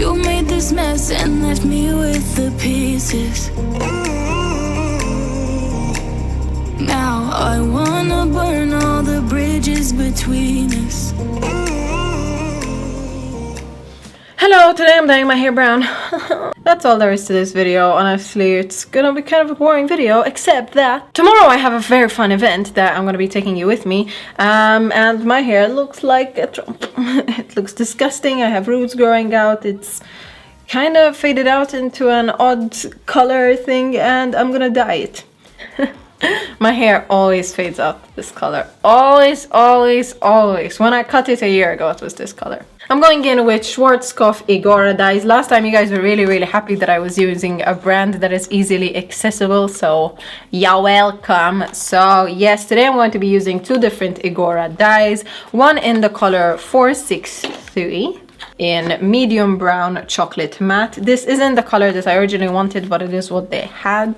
You made this mess and left me with the pieces. Now I wanna burn all the bridges between us. Hello, today I'm dyeing my hair brown. That's all there is to this video. Honestly, it's gonna be kind of a boring video, except that tomorrow I have a very fun event that I'm gonna be taking you with me. And my hair looks like a Trump. It looks disgusting. I have roots growing out. It's kind of faded out into an odd color thing, and I'm gonna dye it. My hair always fades out this color. Always, always, always. When I cut it a year ago, it was this color. I'm going in with Schwarzkopf Igora dyes. Last time you guys were really happy that I was using a brand that is easily accessible, so you're welcome. So yes, today I'm going to be using two different Igora dyes. One in the color 463 in medium brown chocolate matte. This isn't the color that I originally wanted, but it is what they had.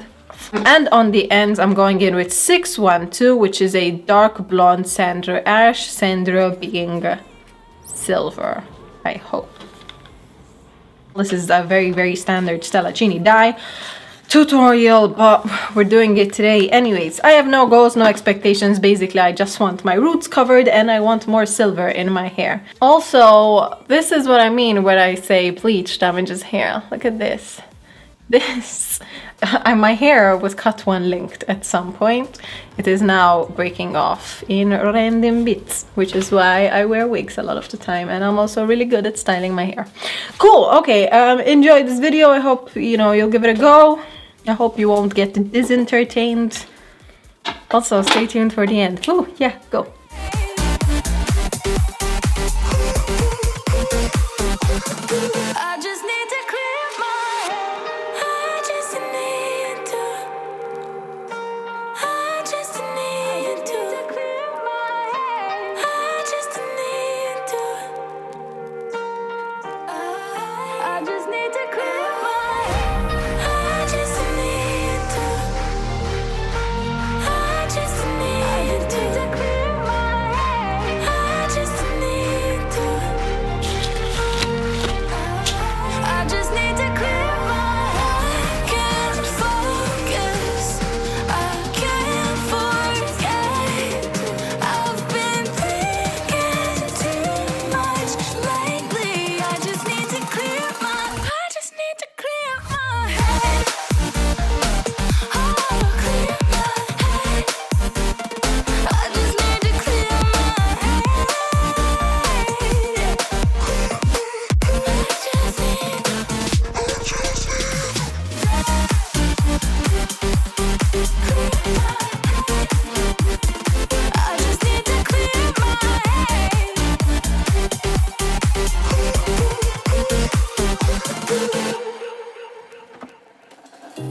And on the ends, I'm going in with 612, which is a dark blonde Cendre ash, Cendre being silver, I hope. This is a very standard Stella Cini dye tutorial, but we're doing it today anyways. I have no goals, no expectations. Basically, I just want my roots covered and I want more silver in my hair. Also, this is what I mean when I say bleach damages hair. Look at this. My hair was cut when linked at some point. It is now breaking off in random bits, which is why I wear wigs a lot of the time, and I'm also really good at styling my hair. Cool. Okay, enjoy this video. I hope you'll give it a go. I hope you won't get disentertained. Also, stay tuned for the end. Oh yeah, go.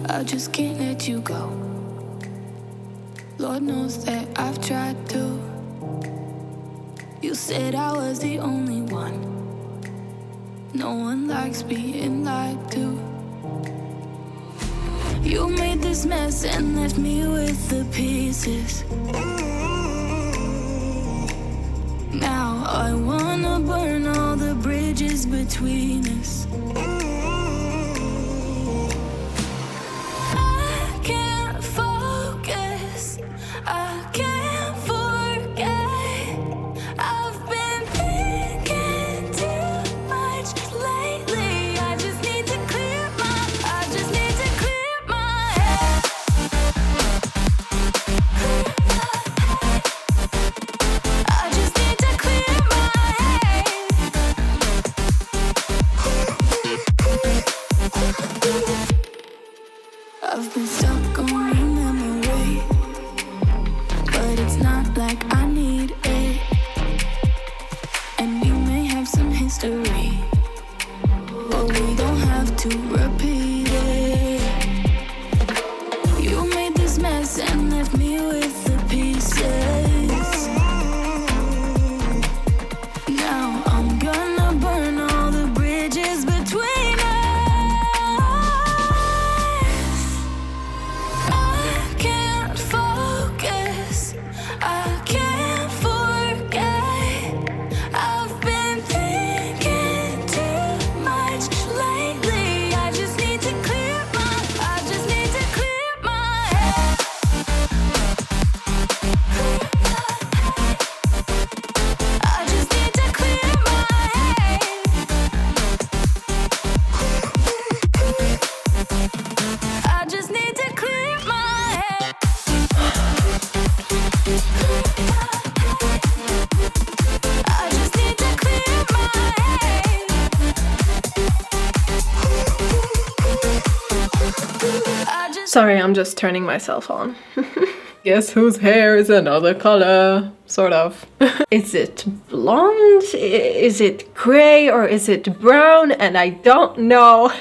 I just can't let you go. Lord knows that I've tried to. You said I was the only one. No one likes being lied to. You made this mess and left me with the pieces. Now I wanna burn all the bridges between us. I've been stuck on your memory, but it's not like I need it. And we may have some history, but we don't have to repeat it. You made this mess and left me with the pieces. Now I'm gonna burn all the bridges between us. Sorry, I'm just turning myself on. Guess whose hair is another color? Sort of. Is it blonde? Is it gray? Or is it brown? And I don't know.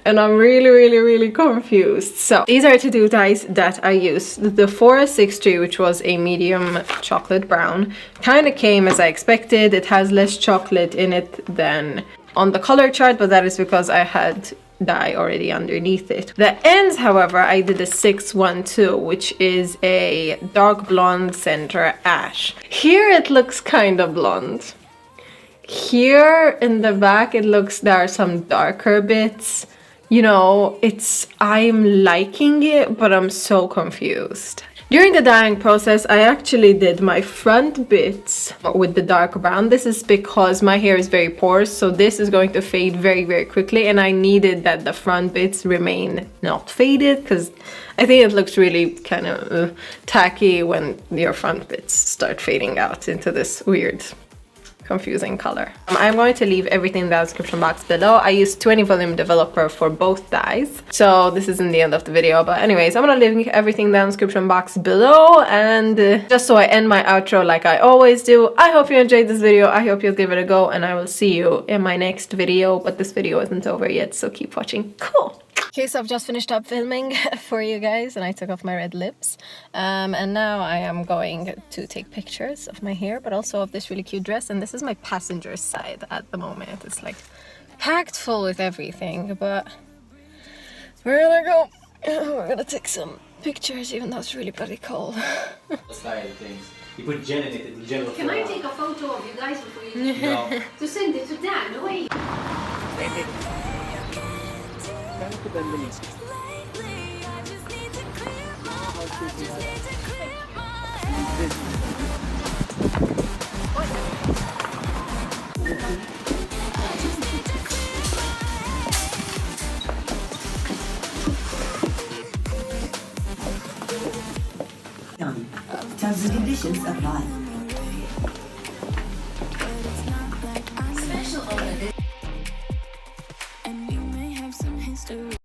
And I'm really confused. So these are to-do dyes that I used. The 463, which was a medium chocolate brown, kind of came as I expected. It has less chocolate in it than on the color chart, but that is because I had dye already underneath it. The ends, however, I did a 612, which is a dark blonde center ash. Here it looks kind of blonde. Here in the back it looks there are some darker bits. You know, I'm liking it, but I'm so confused. During the dyeing process, I actually did my front bits with the dark brown. This is because my hair is very porous, so this is going to fade very quickly, and I needed that the front bits remain not faded, because I think it looks really kind of tacky when your front bits start fading out into this weird, confusing color. I'm going to leave everything in the description box below. I used 20 volume developer for both dyes, so this isn't the end of the video, but anyways, I'm gonna leave everything in the description box below. And just so I end my outro like I always do, I hope you enjoyed this video. I hope you'll give it a go, and I will see you in my next video, but this video isn't over yet, so keep watching. Cool. Okay, so I've just finished up filming for you guys, and I took off my red lips. And now I am going to take pictures of my hair, but also of this really cute dress. And this is my passenger side at the moment. It's like packed full with everything, but we're gonna go. We're gonna take some pictures, even though it's really bloody cold. Style things. You put Jen in it, Jen will Can I take a photo of you guys before you No. to send it to Dan? No way. Terms and conditions apply. And you may have some history.